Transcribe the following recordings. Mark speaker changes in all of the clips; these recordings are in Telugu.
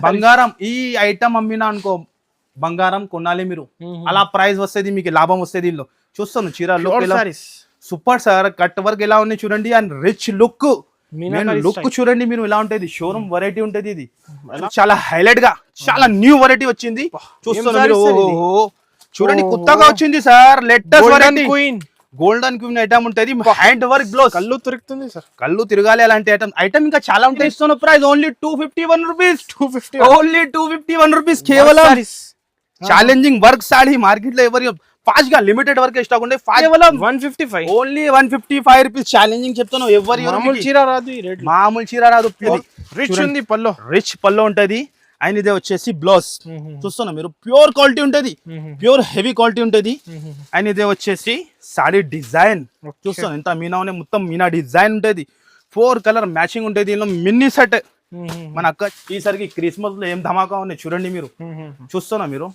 Speaker 1: బంగారం ఈ ఐటమ్ అమ్మినా అనుకో బంగారం కొనాలి మీరు, అలా ప్రైస్ వస్తుంది మీకు, లాభం వస్తుంది. దీనిలో చూస్తాను చీరలో సూపర్ సార్, కట్ వర్క్ ఎలా ఉంది చూడండి, అండ్ రిచ్ లుక్ లుక్ చూడండి మీరు ఎలా ఉంటుంది. షోరూమ్ వెరైటీ ఉంటుంది ఇది, చాలా హైలైట్ గా చాలా న్యూ వెరైటీ వచ్చింది. చూస్తాను మీరు, చూడండి కొత్తగా వచ్చింది sir, latest variety golden queen item ఉంటుంది, హ్యాండ్ వర్క్ బ్లౌజ్. కళ్ళు తిరుగుతుంది సార్, కళ్ళు తిరగాలి అలాంటి ఐటమ్ ఇంకా చాలా ఉంటాయి. ఇస్తున్న price only 251 rupees, only 251 rupees కేవలం. ఛాలెంజింగ్ వర్క్ సాడీ మార్కెట్ లో ఎవరు ఫాస్ట్ గా లిమిటెడ్ వర్క్ స్టాక్ ఉండే, కేవలం 155, ఓన్లీ 155 రూపీస్. ఛాలెంజింగ్ చెప్తాను, ఎవరు మామూలు చీర రాదు, రిచ్ ఉంది పల్లో, రిచ్ పల్లో ఉంటది. అండ్ ఇదే వచ్చేసి బ్లౌజ్ చూస్తున్నా మీరు, ప్యూర్ క్వాలిటీ ఉంటది, ప్యూర్ హెవీ క్వాలిటీ ఉంటది. అండ్ ఇదే వచ్చేసి సాడీ డిజైన్ చూస్తాను, ఎంత మీనా ఉన్నాయి, మొత్తం మీనా డిజైన్ ఉంటది, 4 కలర్ మ్యాచింగ్ ఉంటది. దీనిలో మిన్నీ సెట్ మన అక్క ఈసారికి క్రిస్మస్ లో ఏం ధమాకా ఉన్నాయి చూడండి మీరు. చూస్తున్నా మీరు,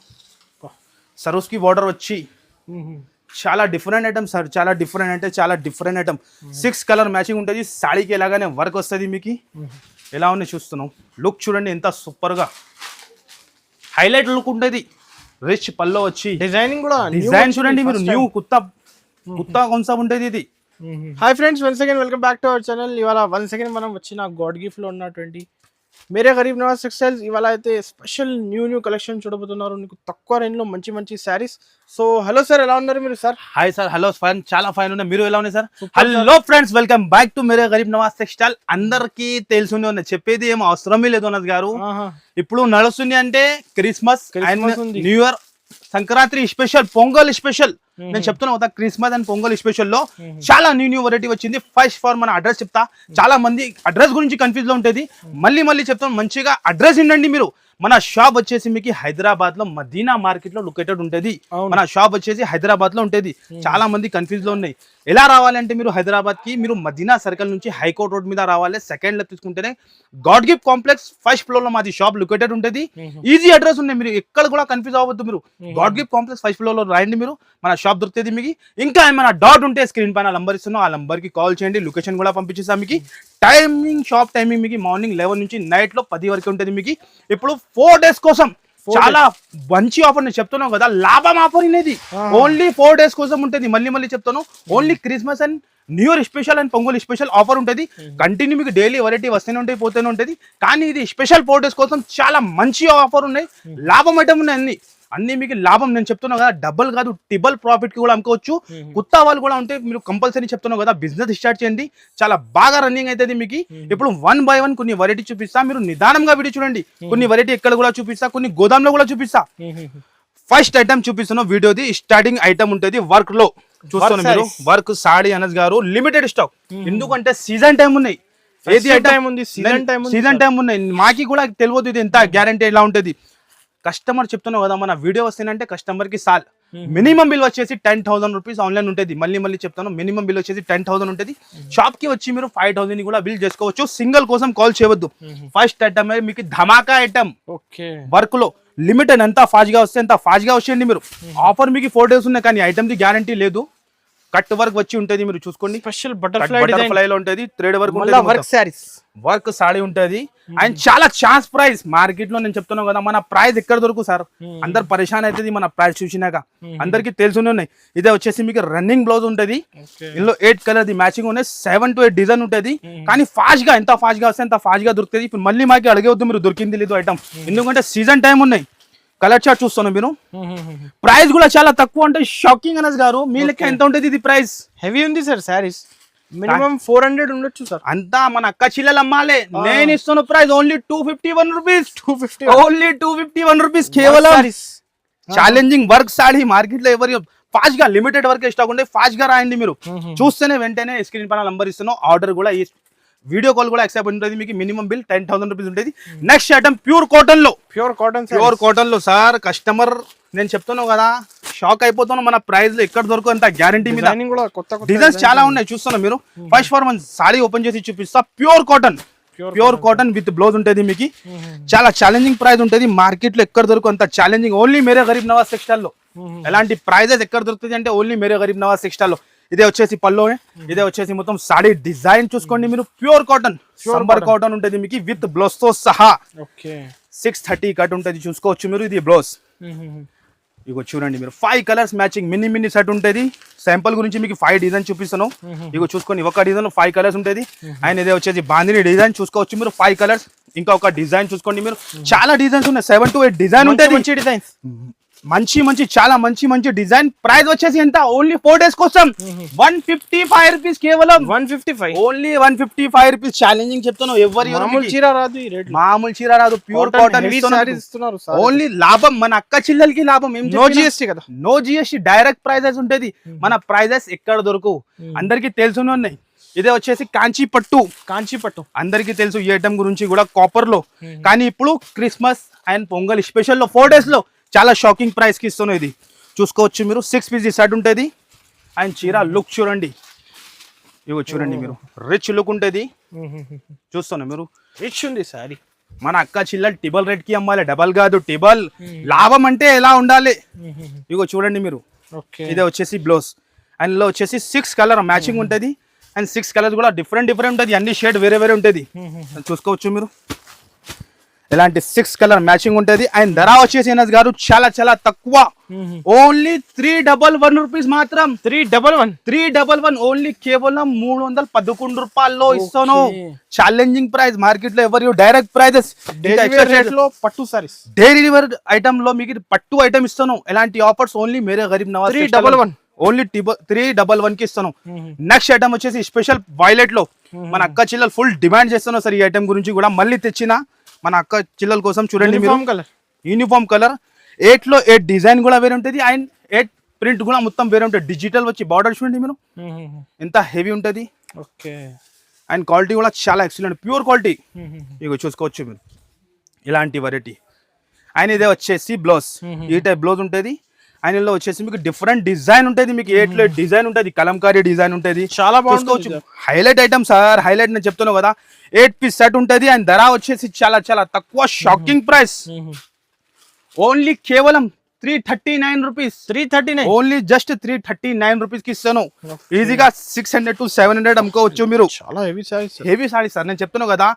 Speaker 1: సరోస్కి బార్డర్ వచ్చి చాలా డిఫరెంట్ ఐటమ్ సార్, చాలా డిఫరెంట్ అంటే చాలా డిఫరెంట్ ఐటమ్. 6 కలర్ మ్యాచింగ్ ఉంటుంది, సాడీకి ఎలాగానే వర్క్ వస్తుంది మీకు. ఎలా ఉంది చూస్తున్నాం, లుక్ చూడండి ఎంత సూపర్ గా హైలైట్ లుక్ ఉంటుంది. రిచ్ పల్లో వచ్చి డిజైనింగ్ కూడా, డిజైన్ చూడండి మీరు, న్యూ కుత్తా కాన్సెప్ట్ ఉంటుంది ఇది.
Speaker 2: Hi friends, once again welcome back to our channel. ఇవాళ వన్స్ అగైన్ మనం వచ్చిన గాడ్ గిఫ్ట్ లో ఉన్నటువంటి మేరే గరీబ్ నవాజ్ టెక్స్టైల్స్ ఇవాళ అయితే స్పెషల్ న్యూ కలెక్షన్ చూడబోతున్నారు, మీకు తక్కువ రేంజ్ లో మంచి శారీస్. సో హలో సార్, ఎలా ఉన్నారు మీరు sir?
Speaker 1: Hi sir, hello fine, చాలా ఫైన్ ఉన్నాయి, మీరు ఎలా ఉన్నాయి sir? Hello friends, welcome back to Mere Garib Nawaz textile. అందరికి తెలుసునే ఉన్నాయి, చెప్పేది ఏం అవసరమే లేదు అన్నది గారు. ఇప్పుడు నడుస్తుంది అంటే Christmas and new year, Sankranti special, pongal special. నేను చెప్తున్నా కదా, క్రిస్మస్ అండ్ పొంగల్ స్పెషల్ లో చాలా న్యూ వెరైటీ వచ్చింది. ఫస్ట్ ఫార్ మన అడ్రస్ చెప్తా, చాలా మంది అడ్రస్ గురించి కన్ఫ్యూజ్ లో ఉంటుంది, మళ్ళీ చెప్తాను, మంచిగా అడ్రస్ ఏంటండి మీరు. మన షాప్ వచ్చేసి మీకు హైదరాబాద్ లో మదీనా మార్కెట్ లో లొకేటెడ్ ఉంటుంది. మన షాప్ వచ్చేసి హైదరాబాద్ లో ఉంటుంది. చాలా మంది కన్ఫ్యూజ్ లో ఉన్నాయి, ఎలా రావాలంటే మీరు హైదరాబాద్ కి మీరు మదీనా సర్కిల్ నుంచి హైకోర్ట్ రోడ్ మీద రావాలి. సెకండ్ లో తీసుకుంటేనే God gift complex first floor లో మాది షాప్ లొకేటెడ్ ఉంటుంది. ఈజీ అడ్రస్ ఉన్నాయి, మీరు ఎక్కడ కూడా కన్ఫ్యూజ్ అవ్వద్దు. మీరు God gift complex first floor లో రాయండి, మీరు మన షాప్ దొరుకుతుంది మీకు. ఇంకా ఏమైనా డౌట్ ఉంటే స్క్రీన్ పైన నంబర్ ఇస్తున్నాం, ఆ నంబర్ కి కాల్ చేయండి, లొకేషన్ కూడా పంపించేస్తాం మీకు. టైమింగ్, షాప్ టైమింగ్ మీకు మార్నింగ్ 11 నుంచి నైట్ లో 10 వరకు ఉంటుంది మీకు. ఇప్పుడు 4 days కోసం చాలా మంచి ఆఫర్, నేను చెప్తున్నాను కదా, లాభం ఆఫర్ అనేది ఓన్లీ 4 days కోసం ఉంటుంది. మళ్ళీ చెప్తాను, only Christmas and new year special and pongal special offer ఉంటుంది. కంటిన్యూ మీకు డైలీ వెరైటీ వస్తూనే ఉంటాయి, పోతూనే ఉంటుంది. కానీ ఇది స్పెషల్ 4 days కోసం చాలా మంచి ఆఫర్ ఉన్నాయి, లాభం ఐటమ్ ఉన్నాయి అన్ని మీకు లాభం. నేను చెప్తున్నాను కదా, డబుల్ కాదు ట్రిబుల్ ప్రాఫిట్ కి కూడా అమ్ముకోవచ్చు. కొత్త వాళ్ళు కూడా ఉంటే మీరు కంపల్సరీ చెప్తున్నావు కదా, బిజినెస్ స్టార్ట్ చేయండి, చాలా బాగా రన్నింగ్ అవుతుంది మీకు. ఇప్పుడు 1 by 1 కొన్ని వెరైటీ చూపిస్తా, మీరు నిదానంగా వీడియో చూడండి. కొన్ని వెరైటీ ఎక్కడ కూడా చూపిస్తా, కొన్ని గోదాంలో కూడా చూపిస్తా. ఫస్ట్ ఐటమ్ చూపిస్తున్నా వీడియోది, స్టార్టింగ్ ఐటమ్ ఉంటుంది వర్క్ లో. చూస్తున్నా మీరు, వర్క్ సాడీ అనస్ గారు లిమిటెడ్ స్టాక్, ఎందుకంటే సీజన్ టైం ఉన్నాయి. ఏది ఐటమ్ ఉంది, సీజన్ టైం ఉన్నాయి, మాకి కూడా తెలియదు ఇది ఎంత గ్యారంటీ ఎలా ఉంటుంది. కస్టమర్ చెప్తున్నావు కదా, మన వీడియో వస్తేనంటే కస్టమర్ కి సాల్ మినిమం బిల్ వచ్చేసి 10,000 రూపీస్ ఆన్లైన్ ఉంటుంది. మళ్ళీ చెప్తాను, మినిమం బిల్ వచ్చేసి 10,000 ఉంటుంది. షాప్ కి వచ్చి మీరు 5,000 కూడా బిల్ చేసుకోవచ్చు. సింగిల్ కోసం కాల్ చేయవద్దు. ఫస్ట్ ఐటమ్ మీకు ధమాకా ఐటమ్, వర్క్ లో లిమిటెడ్, ఎంత ఫాస్ట్ గా వస్తే ఎంత ఫాస్ట్ గా వచ్చేయండి మీరు. ఆఫర్ మీకు 4 days ఉన్నాయి, కానీ ఐటమ్ ది గ్యారంటీ లేదు. కట్ వర్క్ వచ్చి ఉంటుంది, మీరు చూసుకోండి, స్పెషల్ బటర్ఫ్లై లో ఉంటుంది, థ్రెడ్ వర్క్ ఉంటుంది, వర్క్ సారీస్, వర్క్ సాడీ ఉంటుంది. అండ్ చాలా ఛాన్స్ ప్రైస్ మార్కెట్ లో. నేను చెప్తున్నాను కదా, మన ప్రైస్ ఎక్కడ దొరుకు సార్, అందరు పరేషాన్ అవుతుంది మన ప్రైస్ చూసినాక, అందరికి తెలుసునే ఉన్నాయి. ఇదే వచ్చేసి మీకు రన్నింగ్ బ్లౌజ్ ఉంటుంది, ఇందులో 8 కలర్ ది మ్యాచింగ్ ఉన్నాయి, 7 to 8 డిజైన్ ఉంటుంది. కానీ ఫాస్ట్ గా, ఎంత ఫాస్ట్ గా వస్తే ఎంత ఫాస్ట్ గా దొరుకుతుంది. ఇప్పుడు మళ్ళీ మాకి అడగవద్దు మీరు దొరికింది లేదు ఐటమ్, ఎందుకంటే సీజన్ టైం ఉన్నాయి. కలర్ చార్ట్ చూస్తున్నాం మీరు, ప్రైస్ కూడా చాలా తక్కువ అంటే షాకింగ్ అనస్ గారు. మీ లెక్క ఎంత ఉంటుంది ఇది ప్రైస్?
Speaker 2: హెవీ ఉంది సార్ సారీస్, మినిమం 400 ఉండొచ్చు సార్.
Speaker 1: అంతా మన అక్క చిల్లలు అమ్మాలే. నేను ఇస్తున్న price only 251 rupees, only 251 rupees కేవలం. ఛాలెంజింగ్ వర్క్ సాడీ మార్కెట్ లో ఎవరు ఫాస్ట్ గా లిమిటెడ్ వర్క్ స్టాక్ ఉంటే ఫాస్ట్ గా రాయండి మీరు. చూస్తేనే వెంటనే స్క్రీన్ పైన నంబర్ ఇస్తున్నాం, ఆర్డర్ కూడా వీడియో కాల్ కూడా యాక్సెప్ట్ ఉంటుంది మీకు. మినిమం బిల్ 10,000 రూపీస్ ఉంటుంది. నెక్స్ట్ ఐటమ్ ప్యూర్ కాటన్ లో, ప్యూర్ కాటన్ లో సార్, కస్టమర్ నేను చెప్తున్నావు కదా, షాక్ అయిపోతాను. మన ప్రైస్ లో ఎక్కడ దొరకదు అంత గ్యారంటీ మీద. డిజైన్స్ చాలా ఉన్నాయి, చూస్తున్నా మీరు. ఫస్ట్ ఫార్ మన సారీ ఓపెన్ చేసి చూపిస్తా. ప్యూర్ కాటన్ విత్ బ్లౌజ్ ఉంటుంది మీకు. చాలా ఛాలెంజింగ్ ప్రైస్ ఉంటుంది, మార్కెట్ లో ఎక్కడ దొరకదు అంత ఛాలెంజింగ్. ఓన్లీ మేరే గరీబ్ నవాజ్ టెక్స్టైల్ లో ఎలాంటి ప్రైజెస్ ఎక్కడ దొరుకుతుంది అంటే ఓన్లీ మేరే గరీబ్ నవాజ్ టెక్స్టైల్ లో. ఇదే వచ్చేసి పల్లో, ఇదే వచ్చేసి మొత్తం సాడీ డిజైన్ చూసుకోండి మీరు. ప్యూర్ కాటన్, సంబర్ కాటన్ ఉంటుంది మీకు విత్ బ్లౌజ్ తో సహా. 630 కట్ ఉంటుంది చూసుకోవచ్చు మీరు. ఇది బ్లౌజ్ ఇగో చూడండి మీరు. 5 కలర్స్ మ్యాచింగ్ మినీ సెట్ ఉంటుంది. శాంపుల్ గురించి మీకు 5 డిజైన్ చూపిస్తాను. ఇగో చూసుకోండి, ఒక డిజైన్ 5 కలర్స్ ఉంటుంది. అండ్ ఇదే వచ్చేసి బాందిని డిజైన్ చూసుకోవచ్చు మీరు. 5 కలర్స్. ఇంకా ఒక డిజైన్ చూసుకోండి మీరు. చాలా డిజైన్స్ ఉన్నాయి, 7 to 8 డిజైన్ ఉంటుంది.
Speaker 2: మంచి డిజైన్స్,
Speaker 1: మంచి చాలా మంచి డిజైన్. ప్రైస్ వచ్చేసి ఎంత? ఓన్లీ 4 days కోసం 155 రూపీస్ కేవలం.
Speaker 2: 155
Speaker 1: ఓన్లీ 155 రూపీస్. ఛాలెంజింగ్ చెప్తాను, ఎవరి
Speaker 2: మామూలు చీర రాదు ఈ రేట్.
Speaker 1: మామూలు చీర రాదు, ప్యూర్ కాటన్
Speaker 2: ఇస్తున్నారు.
Speaker 1: ఓన్లీ లాభం మన అక్క చిల్లలకి లాభం. ఏం
Speaker 2: నో జిఎస్టీ కదా,
Speaker 1: నో జిఎస్టీ, డైరెక్ట్ ప్రైజెస్ ఉంటది. మన ప్రైజెస్ ఎక్కడ దొరకవు, అందరికి తెలుసునే ఉన్నాయి. ఇదే వచ్చేసి కాంచీ పట్టు అందరికి తెలుసు ఈ ఐటమ్ గురించి కూడా, కాపర్ లో. కానీ ఇప్పుడు క్రిస్మస్ అండ్ పొంగల్ స్పెషల్ లో 4 days లో చాలా షాకింగ్ ప్రైస్ కి ఇస్తున్నాను. ఇది చూసుకోవచ్చు మీరు. 6 పీస్ సెట్ ఉంటుంది. అండ్ చీర లుక్ చూడండి, ఇగో చూడండి మీరు. రిచ్ లుక్ ఉంటుంది, చూస్తున్నా మీరు.
Speaker 2: రిచ్ ఉంది సారీ.
Speaker 1: మన అక్క చిల్లలు టిబల్ రేట్ కి అమ్మాలి, డబల్ కాదు టిబల్. లాభం అంటే ఎలా ఉండాలి, ఇగో చూడండి మీరు. ఇదే వచ్చేసి బ్లౌజ్. అండ్ లో వచ్చేసి 6 కలర్ మ్యాచింగ్ ఉంటుంది. అండ్ 6 కలర్స్ కూడా డిఫరెంట్ ఉంటుంది. అన్ని షేడ్ వేరే ఉంటుంది, చూసుకోవచ్చు మీరు. ఇలాంటి 6 కలర్ మ్యాచింగ్ ఉంటుంది. అండ్ ధర వచ్చేసి ఎనస్ గారు చాలా తక్కువ. ఓన్లీ 311 రూపీస్ మాత్రం. 311 ఓన్లీ కేవలం 311 రూపాయల్లో ఇస్తాను. ఛాలెంజింగ్ ప్రైస్, మార్కెట్ లో ఎవరు డైరెక్ట్ ప్రైజెస్.
Speaker 2: పట్టు సారీస్,
Speaker 1: డైలీ వేర్ ఐటమ్ లో మీకు పట్టు ఐటమ్ ఇస్తాను. ఎలాంటి ఆఫర్స్ ఓన్లీ మేరే గరీబ్ నవాజ్
Speaker 2: 311
Speaker 1: ఓన్లీ 311 కి ఇస్తాను. నెక్స్ట్ ఐటమ్ వచ్చేసి స్పెషల్ వైలెట్ లో మన అక్క చిల్లలు ఫుల్ డిమాండ్ చేస్తున్నాను సార్. ఈ ఐటమ్ గురించి కూడా మళ్ళీ తెచ్చిన మన అక్క చిల్లల కోసం. చూడండి యూనిఫామ్ కలర్. 8 లో 8 డిజైన్ కూడా వేరే ఉంటుంది. అండ్ 8 ప్రింట్ కూడా మొత్తం వేరే ఉంటుంది. డిజిటల్ వచ్చి బార్డర్ చూడండి మీరు ఎంత హెవీ ఉంటుంది. అండ్ క్వాలిటీ కూడా చాలా ఎక్సలెంట్, ప్యూర్ క్వాలిటీ. ఇగో చూసుకోవచ్చు మీరు ఇలాంటి వెరైటీ. అండ్ ఇదే వచ్చేసి బ్లౌజ్, ఈ టైప్ బ్లౌజ్ ఉంటుంది. అండ్ ఇందులో వచ్చేసి మీకు డిఫరెంట్ డిజైన్ ఉంటుంది. మీకు 8 లో 8 డిజైన్ ఉంటుంది, కలంకారీ డిజైన్ ఉంటుంది.
Speaker 2: చాలా బాగుంటుంది.
Speaker 1: హైలైట్ ఐటమ్ సార్, హైలైట్ నేను చెప్తున్నాను కదా. 8 పీస్ సెట్ ఉంటుంది. అండ్ ధర వచ్చేసి చాలా తక్కువ, షాకింగ్ ప్రైస్. ఓన్లీ కేవలం 339 రూపీస్. 339 ఓన్లీ జస్ట్ 339 రూపీస్ కి ఇస్తాను. ఈజీగా 600 to 700 అమ్ముకోవచ్చు మీరు.
Speaker 2: చాలా
Speaker 1: హెవీ సారీ సార్, నేను చెప్తున్నాను కదా.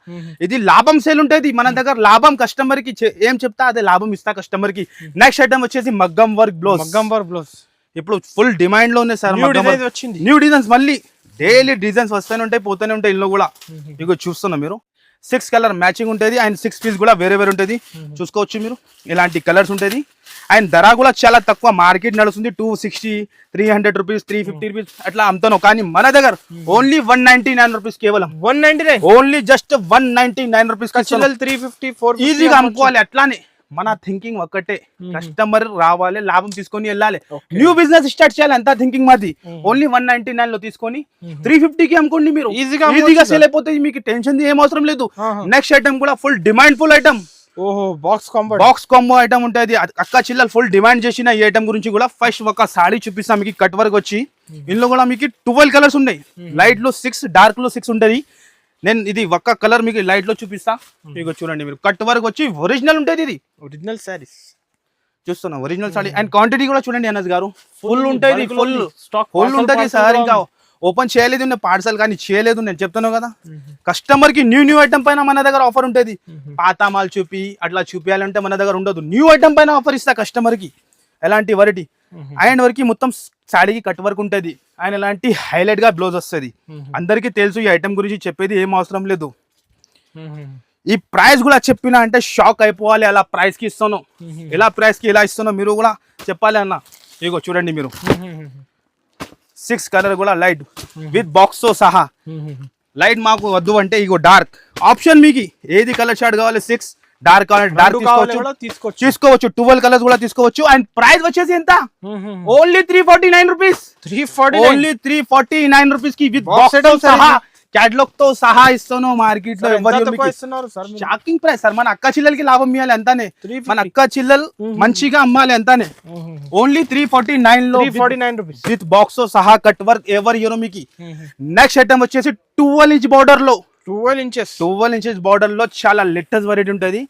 Speaker 1: ఇది లాభం సేల్ ఉంటుంది మన దగ్గర. లాభం కస్టమర్ కి ఏం చెప్తా అదే లాభం ఇస్తా కస్టమర్ కి. నెక్స్ట్ ఐటమ్ వచ్చేసి మగ్గం వర్క్ బ్లౌజ్. ఇప్పుడు ఫుల్ డిమాండ్ లో ఉన్నాయి సార్. న్యూ డిజైన్స్ మళ్ళీ డైలీ డిజైన్స్ వస్తూనే ఉంటాయి, పోతూనే ఉంటాయి. ఇల్లు కూడా ఇగో చూస్తున్నా మీరు. 6 కలర్ మ్యాచింగ్ ఉంటుంది. అండ్ 6 పీస్ కూడా వేరే ఉంటుంది, చూసుకోవచ్చు మీరు. ఇలాంటి కలర్స్ ఉంటుంది. అండ్ ధర కూడా చాలా తక్కువ. మార్కెట్ నడుస్తుంది 260, 300 రూపీస్, 350 రూపీస్ అట్లా అమ్ముతాను. కానీ మన దగ్గర ఓన్లీ 199 రూపీస్ కేవలం.
Speaker 2: 199 ఓన్లీ
Speaker 1: జస్ట్ 199 రూపీస్.
Speaker 2: 350, 450
Speaker 1: ఈజీగా అమ్ముకోవాలి. అట్లానే మన థింకింగ్ ఒక్కటే, కస్టమర్ రావాలి, లాభం తీసుకొని వెళ్ళాలి. న్యూ బిజినెస్ స్టార్ట్ చేయాలి, అంతా థింకింగ్ మాది. ఓన్లీ 199 లో తీసుకొని 350 కి అమ్ముకోండి మీరు. ఈజీగా సేల్ అయిపోతుంది, మీకు టెన్షన్ ఏం అవసరం లేదు. నెక్స్ట్ ఐటమ్ కూడా full demand full item. Box combo item ఉంటుంది. అక్క చిల్లలు ఫుల్ డిమాండ్ చేసిన ఈ ఐటమ్ గురించి కూడా ఫస్ట్ ఒక సాడీ చూపిస్తాం మీకు. కట్ వర్క్ వచ్చి ఇందులో కూడా మీకు 12 కలర్స్ ఉన్నాయి. లైట్ లో 6, డార్క్ లో 6 ఉంటుంది. నేను ఇది ఒక్క కలర్ మీకు లైట్ లో చూపిస్తా. మీకు చూడండి మీరు. కట్ వర్క్ వచ్చి ఒరిజినల్ ఉంటుంది. ఇది
Speaker 2: ఒరిజినల్ సారీస్
Speaker 1: చూస్తున్నా, ఒరిజినల్ సారీ. అండ్ క్వాంటిటీ కూడా చూడండి అనస్ గారు, ఫుల్ ఉంటుంది. ఫుల్ ఉంటుంది సార్. ఇంకా ఓపెన్ చేయలేదు నేను పార్సల్, కానీ చేయలేదు. నేను చెప్తాను కదా, కస్టమర్ కి న్యూ ఐటమ్ పైన మన దగ్గర ఆఫర్ ఉంటుంది. పాత మాల్ చూపి అట్లా చూపించాలంటే మన దగ్గర ఉండదు. న్యూ ఐటమ్ పైన ఆఫర్ ఇస్తా కస్టమర్ కి. ఎలాంటి వెరైటీ అండ్ వరకు మొత్తం సాడీకి కట్ వర్క్ ఉంటుంది. ఆయన ఎలాంటి హైలైట్ గా బ్లౌజ్ వస్తుంది. అందరికీ తెలుసు, ఈ ఐటమ్ గురించి చెప్పేది ఏం అవసరం లేదు. ఈ ప్రైస్ కూడా చెప్పినా అంటే షాక్ అయిపోవాలి. అలా ప్రైస్ కి ఇస్తాను, ఎలా ప్రైస్ కి ఎలా ఇస్తానో మీరు కూడా చెప్పాలి అన్న. ఇగో చూడండి మీరు. 6 కలర్ కూడా లైట్ విత్ బాక్స్ తో సహా. లైట్ మాకు వద్దు అంటే ఇగో డార్క్ ఆప్షన్. మీకు ఏది కలర్ షార్ట్ కావాలి, 6 డార్క్ తీసుకోవచ్చు. 12 కలర్స్ కూడా తీసుకోవచ్చు. అండ్ ప్రైస్ వచ్చేసి ఎంత? Only 349 rupees. ఓన్లీ 349 రూపీస్ కి విత్ బాక్స్ తో సహా, క్యాటలాగ్ తో సహా ఇస్తాను. మార్కెట్ లో షాకింగ్ ప్రైస్ సార్. మన అక్క చిల్లలకి లాభం ఇవ్వాలి అంతానే. మన అక్క చిల్లలు మంచిగా అమ్మాలి అంతానే. ఓన్లీ 349 లో విత్ బాక్స్ తో సహా, కట్ వర్క్ ఎవరి ఇయర్ మీకు. నెక్స్ట్ ఐటమ్ వచ్చేసి 12 ఇంచ్ బార్డర్ లో, 12 ఇంచెస్ బార్డర్ లో చాలా లేటెస్ట్ వెరైటీ ఉంటుంది.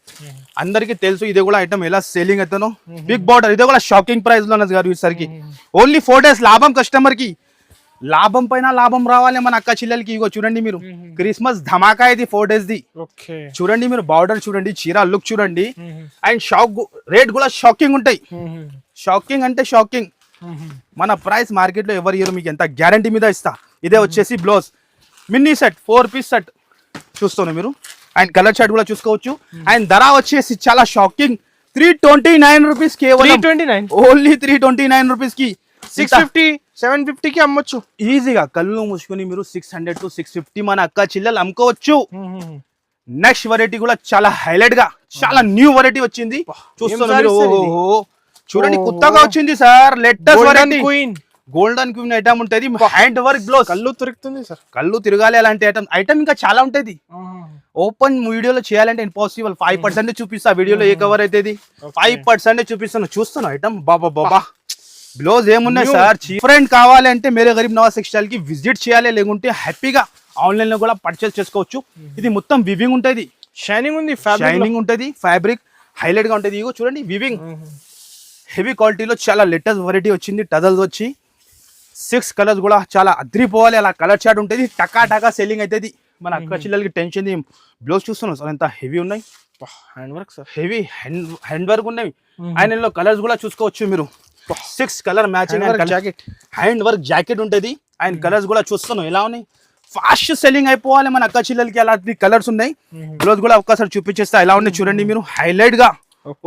Speaker 1: అందరికి తెలుసు ఇది కూడా ఐటమ్ ఎలా సేలింగ్ అవుతానో. బిగ్ బార్డర్, ఇది కూడా షాకింగ్ ప్రైస్ లో గారు ఈసారికి. ఓన్లీ 4 days లాభం కస్టమర్ కి. లాభం పైన లాభం రావాలి మన అక్క చెల్లెలకి. ఇగో చూడండి మీరు, క్రిస్మస్ ధమాకా ఇది 4 days ది.
Speaker 2: ఓకే
Speaker 1: చూడండి మీరు, బార్డర్ చూడండి, చీర లుక్ చూడండి, అండ్ రేట్ కూడా షాకింగ్ ఉంటాయి. షాకింగ్ అంటే షాకింగ్. మన ప్రైస్ మార్కెట్ లో ఎవరు ఇయర్ మీకు ఎంత గ్యారంటీ మీద ఇస్తా. ఇదే వచ్చేసి blouse mini set 4 piece set చూస్తున్నారు మీరు, అండ్ కలర్ షర్ట్ కూడా చూసుకోవచ్చు. అండ్ ధర వచ్చేసి చాలా షాకింగ్, 329 రూపీస్ కేవలం.
Speaker 2: 329
Speaker 1: ఓన్లీ 329 రూపీస్ కి
Speaker 2: 650 750 కి అమ్మొచ్చు
Speaker 1: ఈజీగా. కళ్ళు మూసుకొని మీరు 600 to 650 మన అక్క చెల్లెలు అమ్ముకోవచ్చు. నెక్స్ట్ వెరైటీ కూడా చాలా హైలైట్ గా, చాలా న్యూ వెరైటీ వచ్చింది చూస్తున్నారు మీరు. ఓహో చూడండి, కొత్తగా వచ్చింది sir, latest variety. Golden queen item ఉంటది, హ్యాండ్ వర్క్ బ్లౌజ్.
Speaker 2: కళ్ళు తిరుగుతుంది సార్,
Speaker 1: కళ్ళు తిరగాలి అలాంటి ఐటమ్ ఇంకా చాలా ఉంటది. ఓపెన్ వీడియోలో చేయాలంటే ఇంపాసిబుల్. 5% చూపిస్తా వీడియోలో, ఏ కవర్ అయితే 5% చూపిస్తాను. చూస్తాను ఐటమ్, బాబా బాబా బ్లౌజ్ ఏమున్నాయి సార్. డిఫరెంట్ కావాలి అంటే మేరే గరీబ్ నవాజ్ టెక్స్టైల్ కి విజిట్ చేయాలి, లేకుంటే హ్యాపీగా ఆన్లైన్ లో కూడా పర్చేస్ చేసుకోవచ్చు. ఇది మొత్తం వివింగ్ ఉంటది,
Speaker 2: షైనింగ్ ఉంది,
Speaker 1: షైనింగ్ ఉంటది, ఫ్యాబ్రిక్ హైలైట్ గా ఉంటది. ఇగో చూడండి వివింగ్, హెవీ క్వాలిటీలో చాలా లేటెస్ట్ వెరైటీ వచ్చింది. టజల్స్ వచ్చి 6 కలర్స్ కూడా చాలా అద్రిపోవాలి, అలా కలర్ చార్ట్ ఉంటుంది. టకా టకా సెల్లింగ్ అవుతుంది. మన అక్క చెల్లెలకి టెన్షన్. బ్లౌజ్ చూస్తున్నాం సార్, ఎంత హెవీ ఉన్నాయి,
Speaker 2: hand work sir,
Speaker 1: heavy hand work ఉన్నాయి. అండ్ కలర్స్ కూడా చూసుకోవచ్చు మీరు, 6 colour matching
Speaker 2: jacket,
Speaker 1: hand work jacket ఉంటుంది. అండ్ కలర్స్ కూడా చూస్తున్నాం ఎలా ఉన్నాయి. ఫాస్ట్ సెల్లింగ్ అయిపోవాలి మన అక్క చెల్లెలకి, అలాంటి కలర్స్ ఉన్నాయి. బ్లౌజ్ కూడా ఒక్కసారి చూపించేస్తా ఎలా ఉన్నాయి చూడండి మీరు, హైలైట్ గా.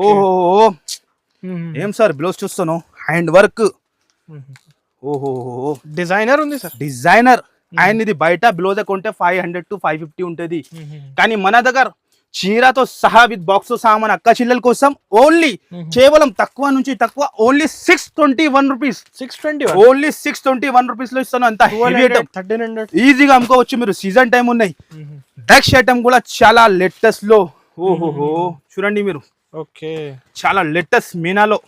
Speaker 1: ఓహో ఏం సార్ బ్లౌజ్ చూస్తాను, హ్యాండ్ వర్క్. ఓహో
Speaker 2: డిజైనర్ ఉంది సార్,
Speaker 1: డిజైనర్. అండ్ ఇది బయట బ్లౌజ్ కొంటే 500 to 550 ఉంటుంది. కానీ మన దగ్గర చీరతో సహా విత్ బాక్స్ తో సహా మన అక్క చెల్లెల కోసం ఓన్లీ కేవలం తక్కువ నుంచి తక్కువ ఓన్లీ 621 రూపీస్. 620 ఓన్లీ 621 రూపీస్ లో ఇస్తాను. అంత
Speaker 2: 1300
Speaker 1: ఈజీగా అమ్ముకోవచ్చు మీరు. సీజన్ టైం ఉన్నాయి. నెక్స్ట్ ఐటమ్ కూడా చాలా లేటెస్ట్ లో. ఓహోహో చూడండి మీరు,
Speaker 2: ఓకే
Speaker 1: చాలా లేటెస్ట్ మీనాలో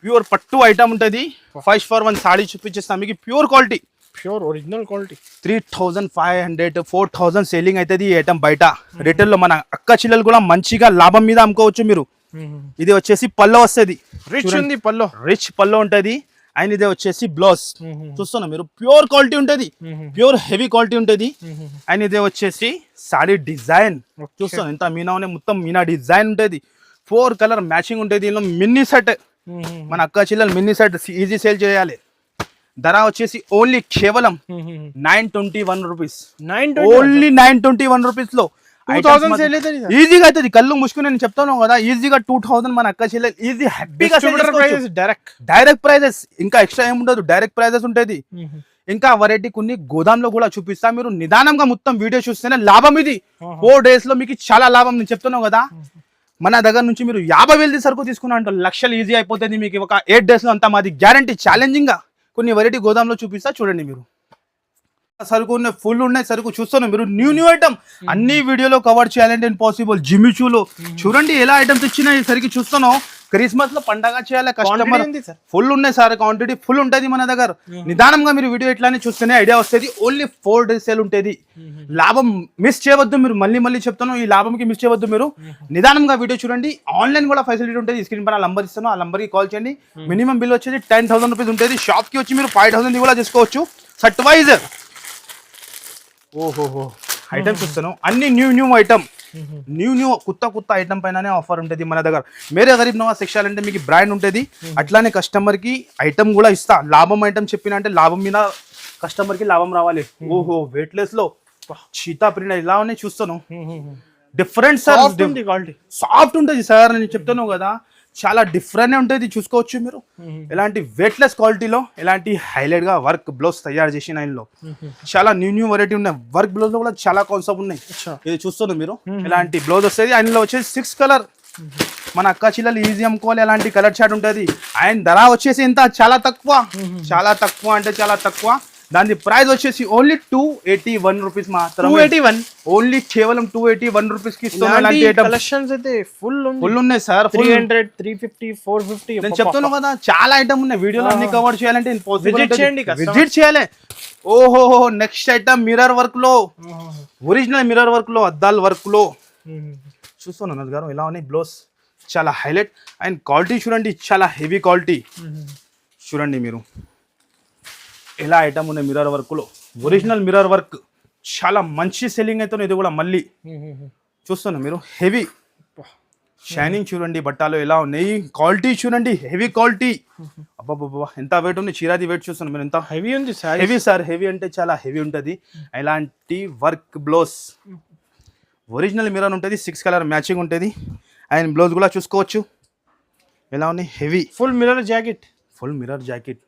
Speaker 1: ప్యూర్ పట్టు ఐటమ్ ఉంటుంది. 5/1 సాడీ చూపించేస్తాం మీకు, pure quality,
Speaker 2: pure original quality.
Speaker 1: 3500 4000 selling అవుతుంది ఈ ఐటమ్ బయట. రిటైల్ లో మన అక్క చిల్లలు కూడా మంచిగా లాభం మీద అమ్ముకోవచ్చు మీరు. ఇది వచ్చేసి పల్లో వస్తుంది,
Speaker 2: రిచ్ ఉంది పల్లో,
Speaker 1: రిచ్ పల్లో ఉంటది. అండ్ ఇదే వచ్చేసి బ్లౌజ్ చూస్తున్నా మీరు, ప్యూర్ క్వాలిటీ ఉంటది, ప్యూర్ హెవీ క్వాలిటీ ఉంటది. అండ్ ఇదే వచ్చేసి సాడీ డిజైన్ చూస్తాను, ఎంత మీనా ఉన్నాయి, మొత్తం మీనా డిజైన్ ఉంటది. 4 కలర్ మ్యాచింగ్ ఉంటుంది. దీనిలో మినీ సెట్ మన అక్క చిల్లలు మినీ సెట్ ఈజీ సేల్ చేయాలి. ధర వచ్చేసి ఓన్లీ కేవలం 921 రూపీస్. ఓన్లీ 921 రూపీస్ లో
Speaker 2: 2000 సేల్ అవుతుంది
Speaker 1: ఈజీగా అవుతుంది. కళ్ళు ముసుకుని నేను చెప్తాను కదా, ఈజీగా 2000 మన అక్క చెల్లెలు ఈజీ హ్యాపీగా. డైరెక్ట్ ప్రైజెస్, ఇంకా ఎక్స్ట్రా ఏముండదు, డైరెక్ట్ ప్రైజెస్ ఉంటుంది. ఇంకా వెరైటీ కొన్ని గోదాం లో కూడా చూపిస్తా. మీరు నిదానంగా మొత్తం వీడియో చూస్తేనే లాభం. ఇది 4 days లో మీకు చాలా లాభం. నేను చెప్తున్నావు కదా, మన దగ్గర నుంచి మీరు 50,000 సరుకు తీసుకున్నా అంటే లక్షలు ఈజీ అయిపోతుంది మీకు ఒక 8 days లో. అంతా మాది గ్యారంటీ. ఛాలెంజింగ్ గా కొన్ని వెరైటీ గోదాంలో చూపిస్తా చూడండి మీరు. సరుకు ఉన్నాయి, ఫుల్ ఉన్నాయి సరుకు చూస్తున్నాం మీరు. న్యూ ఐటమ్ అన్ని వీడియోలో కవర్ చేయాలంటే ఇంపాసిబుల్. జిమిచూలో చూడండి ఎలా ఐటమ్స్ వచ్చినాయి సరికి చూస్తున్నాం. క్రిస్మస్ లో పండగ చేయాలి, కస్టమర్ ఫుల్ ఉన్నాయి సార్, క్వాంటిటీ ఫుల్ ఉంటుంది మన దగ్గర. నిదానంగా మీరు వీడియో ఎట్లానే చూస్తేనే ఐడియా వస్తుంది. ఓన్లీ 4 days సేల్ ఉంటుంది. లాభం మిస్ చేయవద్దు మీరు, మళ్ళీ చెప్తాను, ఈ లాభంకి మిస్ చేయవద్దు మీరు. నిదానంగా వీడియో చూడండి. ఆన్లైన్ కూడా ఫెసిలిటీ ఉంటుంది. స్క్రీన్ పైన నంబర్ ఇస్తాను, ఆ నంబర్ కి కాల్ చేయండి. మినిమం బిల్ వచ్చేది 10,000 రూపీస్ ఉంటుంది. షాప్ కి వచ్చి మీరు 5,000 కూడా చేసుకోవచ్చు సెట్ వైజ్. ఓహోహో ఐటమ్ చూస్తాను, అన్ని న్యూ ఐటమ్, న్యూ కొత్త ఐటమ్ పైననే ఆఫర్ ఉంటుంది మన దగ్గర. మేరే గరీబ్ నవాజ్ టెక్స్టైల్ అంటే మీకు బ్రాండ్ ఉంటుంది. అట్లానే కస్టమర్ కి ఐటమ్ కూడా ఇస్తా. లాభం ఐటమ్ చెప్పిన అంటే లాభం మీద కస్టమర్ కి లాభం రావాలి. ఓహో వెయిట్లెస్ లో చీతా ప్రింట్ ఇలా ఉన్నాయి చూస్తాను. డిఫరెంట్ సార్, క్వాలిటీ సాఫ్ట్ ఉంటుంది సార్. నేను చెప్తాను కదా, చాలా డిఫరెంట్ ఉంటుంది. చూసుకోవచ్చు మీరు. ఎలాంటి వెయిట్లెస్ క్వాలిటీలో ఎలాంటి హైలైట్ గా వర్క్ బ్లౌజ్ తయారు చేసిన ఆయనలో చాలా న్యూ వెరైటీ ఉన్నాయి. వర్క్ బ్లౌజ్ లో కూడా చాలా కాన్సెప్ట్ ఉన్నాయి. ఇది చూస్తున్నారు మీరు, ఎలాంటి బ్లౌజ్ వస్తుంది. ఆయనలో వచ్చేసి 6 కలర్. మన అక్క చిల్లలు ఈజీ అమ్ముకోవాలి, ఎలాంటి కలర్ చార్ట్ ఉంటుంది. ఆయన ధర వచ్చేసి ఎంత, చాలా తక్కువ అంటే చాలా తక్కువ. దాని ప్రైస్ వచ్చేసి ఓన్లీ 281 రూపీస్ మాత్రం. 281 ఓన్లీ కేవలం 281 రూపీస్ కి ఇస్తున్నాను.
Speaker 2: కలెక్షన్స్ అయితే ఫుల్
Speaker 1: ఉన్నాయి సార్.
Speaker 2: 300 350 450
Speaker 1: నేను చెప్తున్నాను కదా, చాలా ఐటమ్ ఉన్నాయి. వీడియోలో అన్ని కవర్ చేయాలంటే విజిట్ చేయాలి. ఓహో నెక్స్ట్ ఐటమ్ మిర్రర్ వర్క్ లో, ఒరిజినల్ మిర్రర్ వర్క్ లో, అద్దాల వర్క్ లో చూస్తున్నాను గారు ఎలా ఉన్నాయి. బ్లౌజ్ చాలా హైలైట్. అండ్ క్వాలిటీ చూడండి, చాలా హెవీ క్వాలిటీ చూడండి మీరు. ఎలా ఐటమ్ ఉన్నాయి మిర్రర్ వర్క్ లో, ఒరిజినల్ మిర్రర్ వర్క్ చాలా మంచి సెల్లింగ్ అయితే ఇది కూడా. మళ్ళీ చూస్తున్నా మీరు హెవీ షైనింగ్ చూడండి, బట్టాలు ఎలా ఉన్నాయి, క్వాలిటీ చూడండి, హెవీ క్వాలిటీ. అబ్బాబ్బా ఎంత వెయిట్ ఉంది, చీరాది వెయిట్ చూస్తున్నా మీరు, ఎంత
Speaker 2: హెవీ ఉంది
Speaker 1: హెవీ సార్. హెవీ అంటే చాలా హెవీ ఉంటుంది. ఇలాంటి వర్క్ బ్లౌజ్ ఒరిజినల్ మిర్రర్ ఉంటుంది, 6 కలర్ మ్యాచింగ్ ఉంటుంది. అండ్ బ్లౌజ్ కూడా చూసుకోవచ్చు ఎలా ఉన్నాయి, heavy
Speaker 2: full mirror jacket.
Speaker 1: Full mirror jacket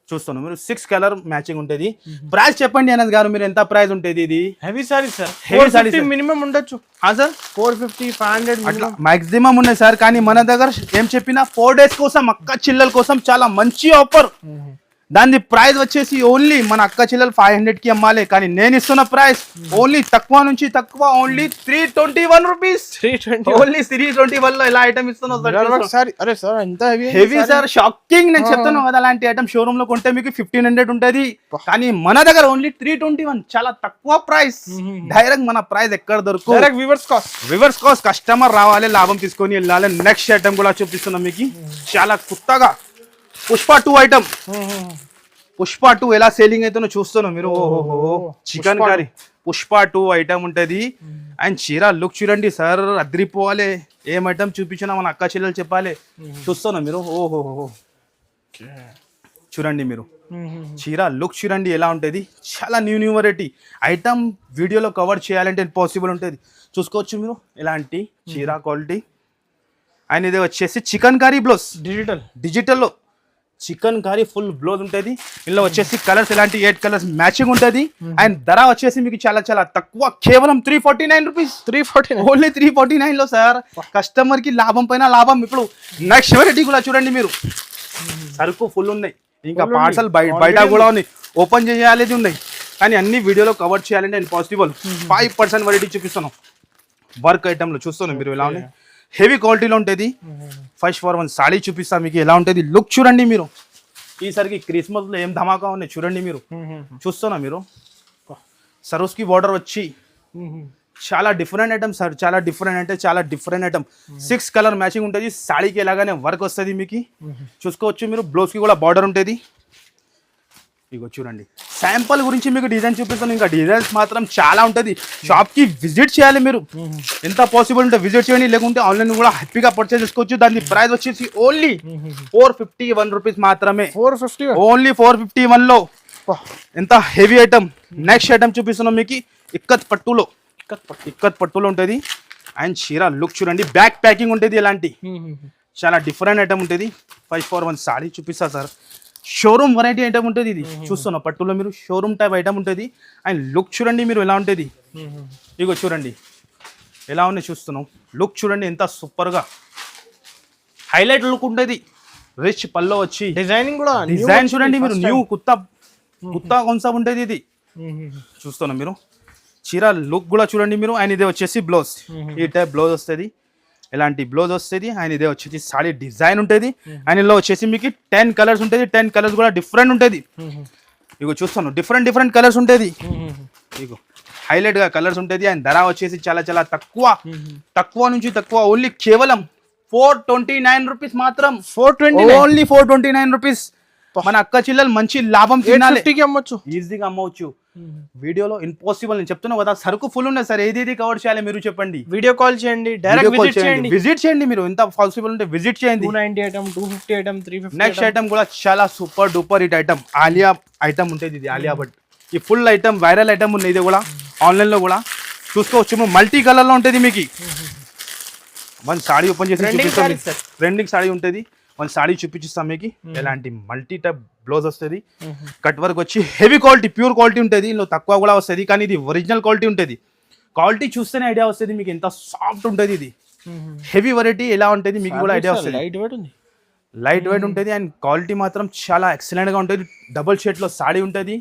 Speaker 1: చూస్తున్నాం మీరు, 6 కలర్ మ్యాచింగ్ ఉంటుంది. ప్రైస్ చెప్పండి అన్నది గారు మీరు, ఎంత ప్రైస్ ఉంటుంది ఇది?
Speaker 2: Heavy saris sir,
Speaker 1: heavy saris
Speaker 2: minimum ఉండొచ్చు
Speaker 1: సార్,
Speaker 2: 450 500
Speaker 1: అట్లా మాక్సిమం ఉన్నాయి సార్. కానీ మన దగ్గర ఏం చెప్పినా 4 days కోసం, అక్క చిల్లల కోసం చాలా మంచి ఆఫర్. దాని ప్రైస్ వచ్చేసి ఓన్లీ మన అక్క చిల్లలు 500కి అమ్మాలి, కానీ నేను ఇస్తున్న ప్రైస్ ఓన్లీ తక్కువ నుంచి తక్కువ, ఓన్లీ 321 రూపీస్.
Speaker 2: 320
Speaker 1: ఓన్లీ 321 లో ఇలా ఐటమ్ ఇస్తున్నా
Speaker 2: సార్. అరే సార్ ఎంత హెవీ
Speaker 1: హెవీ సార్, షాకింగ్. నేను చెప్తాను కదా, అలాంటి ఐటమ్ షోరూమ్ లో కొంటే మీకు 1500 ఉంటది, కానీ మన దగ్గర ఓన్లీ 321, చాలా తక్కువ ప్రైస్. డైరెక్ట్ మన ప్రైస్ ఎక్కడ దొరుకు,
Speaker 2: డైరెక్ట్
Speaker 1: రివర్స్ కాస్ట్. కస్టమర్ రావాలి, లాభం తీసుకొని వెళ్ళాలి. నెక్స్ట్ ఐటమ్ కూడా చూపిస్తున్నాం మీకు, చాలా కొత్తగా పుష్ప 2 ఐటమ్. పుష్ప 2 ఎలా సేలింగ్ అవుతుందో చూస్తున్నాం మీరు. ఓహో, చికెన్ కర్రీ పుష్ప 2 ఐటమ్ ఉంటుంది. అండ్ చీర లుక్ చూడండి సార్, అద్రిపోవాలి. ఏం ఐటమ్ చూపించినా మన అక్క చెల్లెలు చెప్పాలి. చూస్తున్నాం మీరు. ఓహో చూడండి మీరు, చీర లుక్ చూడండి ఎలా ఉంటుంది. చాలా న్యూ వెరైటీ ఐటమ్ వీడియోలో కవర్ చేయాలంటే పాసిబుల్ ఉంటుంది. చూసుకోవచ్చు మీరు ఎలాంటి చీర క్వాలిటీ. అండ్ ఇది వచ్చేసి చికెన్ కర్రీ బ్లౌజ్, డిజిటల్లో చికెన్ కర్రీ ఫుల్ బ్లౌజ్ ఉంటుంది. ఇందులో వచ్చేసి కలర్స్ ఇలాంటి 8 కలర్స్ మ్యాచింగ్ ఉంటుంది. అండ్ ధర వచ్చేసి మీకు చాలా చాలా తక్కువ, కేవలం 349 రూపీస్. 349, ఓన్లీ 349 లో సార్. కస్టమర్ కి లాభం పైన లాభం. ఇప్పుడు నెక్స్ట్ వెరైటీ కూడా చూడండి మీరు, సరుకు ఫుల్ ఉన్నాయి, ఇంకా పార్సల్ బయట కూడా ఉన్నాయి, ఓపెన్ చేయాలి ఉన్నాయి, కానీ అన్ని వీడియోలో కవర్ చేయాలంటే నేను పాసిబుల్. 5% వెరైటీ చూపిస్తాను వర్క్ ఐటమ్ లో. చూస్తాను మీరు ఎలా ఉన్నాయి, హెవీ క్వాలిటీలో ఉంటుంది. 5/1 సాడీ చూపిస్తా మీకు ఎలా ఉంటుంది. లుక్ చూడండి మీరు, ఈసారికి క్రిస్మస్ లో ఏం ధమాకా ఉన్నాయి చూడండి మీరు. చూస్తున్నా మీరు, సరోస్కి బార్డర్ వచ్చి చాలా డిఫరెంట్ ఐటమ్ సార్, చాలా డిఫరెంట్ అంటే చాలా డిఫరెంట్ ఐటమ్. 6 కలర్ మ్యాచింగ్ ఉంటుంది. సాడీకి ఎలాగానే వర్క్ వస్తుంది మీకు. చూసుకోవచ్చు మీరు, బ్లౌజ్కి కూడా బార్డర్ ఉంటుంది. ఇగో చూడండి, శాంపుల్ గురించి మీకు డిజైన్ చూపిస్తాను. ఇంకా డిజైన్స్ మాత్రం చాలా ఉంటుంది. షాప్ కి విజిట్ చేయాలి మీరు, ఎంత పాసిబుల్ ఉంటే విజిట్ చేయండి, లేకుంటే ఆన్లైన్ కూడా హ్యాపీగా పర్చేస్ చేసుకోవచ్చు. దాని ప్రైస్ వచ్చేసి ఓన్లీ 451 రూపీస్ మాత్రమే. 450, ఓన్లీ 451 లో ఎంత హెవీ ఐటమ్. నెక్స్ట్ ఐటమ్ చూపిస్తున్నాం మీకు, ఇక్కత్ పట్టులో ఉంటుంది. అండ్ చీర లుక్ చూడండి, బ్యాక్ ప్యాకింగ్ ఉంటుంది. ఎలాంటి చాలా డిఫరెంట్ ఐటమ్ ఉంటుంది. 5/1 సాడీ చూపిస్తా సార్. షోరూమ్ వెరైటీ ఐటమ్ ఉంటుంది ఇది. చూస్తున్నా పట్టులో మీరు, షోరూమ్ టైప్ ఐటమ్ ఉంటుంది. అండ్ లుక్ చూడండి మీరు ఎలా ఉంటుంది. ఇగో చూడండి ఎలా ఉన్నాయి, చూస్తున్నాం. లుక్ చూడండి ఎంత సూపర్ గా హైలైట్ లుక్ ఉంటుంది. రిచ్ పల్లో వచ్చి
Speaker 2: డిజైనింగ్ కూడా,
Speaker 1: డిజైన్ చూడండి మీరు, న్యూ కొత్త కాన్సెప్ట్ ఉంటుంది ఇది. చూస్తున్నాం మీరు, చీర లుక్ కూడా చూడండి మీరు. అండ్ ఇదే వచ్చేసి బ్లౌజ్, ఈ టైప్ బ్లౌజ్ వస్తుంది, ఇలాంటి బ్లౌజ్ వస్తుంది. అండ్ ఇదే వచ్చేసి సాడీ డిజైన్ ఉంటుంది. అండ్ ఇందులో వచ్చేసి మీకు 10 కలర్స్ ఉంటుంది. 10 కలర్స్ కూడా డిఫరెంట్ ఉంటుంది. ఇగో చూస్తాను, డిఫరెంట్ కలర్స్ ఉంటుంది. ఇగో హైలైట్ గా కలర్స్ ఉంటుంది. అండ్ ధర వచ్చేసి చాలా చాలా తక్కువ నుంచి తక్కువ, ఓన్లీ కేవలం 429 రూపీస్ మాత్రం. 420, ఓన్లీ 429 రూపీస్. మన అక్క చిల్లలు మంచి లాభం తినాలి,
Speaker 2: అమ్మొచ్చు,
Speaker 1: ఈజీగా అమ్మవచ్చు. వీడియోలో ఇంపాసిబుల్, నేను చెప్తున్నా కదా, సరుకు ఫుల్ ఉన్నాయి సార్. ఏది కవర్ చేయాలి మీరు చెప్పండి.
Speaker 2: వీడియో కాల్ చేయండి, డైరెక్ట్
Speaker 1: విజిట్ చేయండి మీరు, ఎంత పాసిబుల్ ఉంటే విజిట్ చేయండి.
Speaker 2: 290 ఐటమ్, 250 ఐటమ్, 350.
Speaker 1: నెక్స్ట్ ఐటమ్ కూడా చాలా super duper hit item, Alia item ఉంటుంది. ఇది ఆలియా భట్, ఈ ఫుల్ ఐటమ్ వైరల్ ఐటమ్ ఉంది. ఇది కూడా ఆన్లైన్ లో కూడా చూసుకోవచ్చు. మల్టీ కలర్ లో ఉంటుంది మీకు. 1 సాడీ ఓపెన్ చేసి ట్రెండింగ్ సాడీ ఉంటుంది. 1 సాడీ చూపించిస్తాం మీకు. ఎలాంటి మల్టీ టైప్ బ్లౌజ్ వస్తుంది. కట్ వర్క్ వచ్చి హెవీ క్వాలిటీ, ప్యూర్ క్వాలిటీ ఉంటుంది. ఇందులో తక్కువ కూడా వస్తుంది, కానీ ఇది ఒరిజినల్ క్వాలిటీ ఉంటుంది. క్వాలిటీ చూస్తేనే ఐడియా వస్తుంది మీకు ఎంత సాఫ్ట్ ఉంటుంది. ఇది హెవీ వెరైటీ ఎలా ఉంటుంది మీకు కూడా ఐడియా వస్తుంది. లైట్ వెయిట్ ఉంటుంది. అండ్ క్వాలిటీ మాత్రం చాలా ఎక్సలెంట్ గా ఉంటుంది. డబుల్ షేడ్ లో సాడీ ఉంటుంది.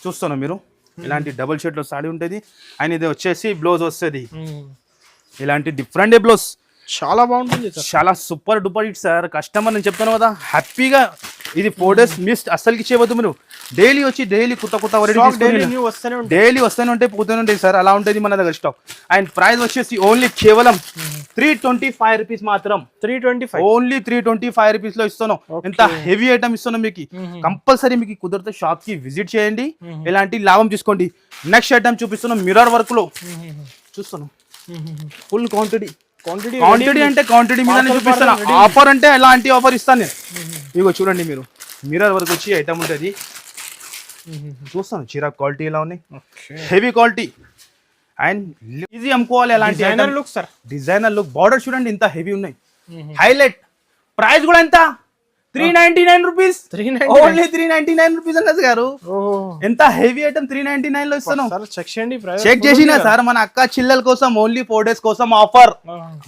Speaker 1: చూస్తున్నాం మీరు, ఇలాంటి డబుల్ షేడ్ లో సాడీ ఉంటుంది. అండ్ ఇది వచ్చేసి బ్లౌజ్ వస్తుంది, ఇలాంటి డిఫరెంట్ బ్లౌజ్.
Speaker 2: చాలా బాగుంటుంది,
Speaker 1: చాలా super duper hit sir. Customer నేను చెప్తాను కదా, హ్యాపీగా ఇది 4 days మిస్ట్ అస్సలకి చేయవద్దు మీరు. డైలీ వచ్చి డైలీ కొత్త
Speaker 2: డైలీ న్యూ వస్తూనే ఉంటాయి.
Speaker 1: డైలీ వస్తూనే ఉంటాయి, పోతూనే ఉంటాయి సార్. అలా ఉంటుంది మన దగ్గర స్టాక్. అండ్ ప్రైస్ వచ్చేసి ఓన్లీ కేవలం 325 రూపీస్ మాత్రం.
Speaker 2: 325
Speaker 1: ఓన్లీ 325 రూపీస్ లో ఇస్తున్నాం. ఎంత హెవీ ఐటమ్ ఇస్తున్నాం మీకు. కంపల్సరీ మీకు కుదిరితే షాప్ కి విజిట్ చేయండి, ఇలాంటి లాభం తీసుకోండి. నెక్స్ట్ ఐటమ్ చూపిస్తున్నాం మిర్రర్ వర్క్ లో. చూస్తున్నాం ఫుల్ క్వాంటిటీ అంటే క్వాంటిటీ మీద చూపిస్తాను. ఆఫర్ అంటే ఎలాంటి ఆఫర్ ఇస్తాను నేను. ఇగో చూడండి మీరు, మిర్రర్ వర్క్ వచ్చి ఐటమ్ ఉంటుంది. చూస్తాను చీర క్వాలిటీ ఎలా ఉన్నాయి, హెవీ క్వాలిటీ అండ్ ఈజీ అమ్ముకోవాలి. ఎలాంటి
Speaker 2: look sir,
Speaker 1: designer look. Border చూడండి ఎంత హెవీ ఉన్నాయి, హైలైట్. ప్రైస్ కూడా ఎంత 399 రూపీస్. ఓన్లీ 399 రూపీస్ అన్నది గారు. ఎంత హెవీ ఐటమ్ 399 లో ఇస్తాను. చెక్ చేసినా సార్, మన అక్క చిల్లల కోసం ఓన్లీ 4 days కోసం ఆఫర్.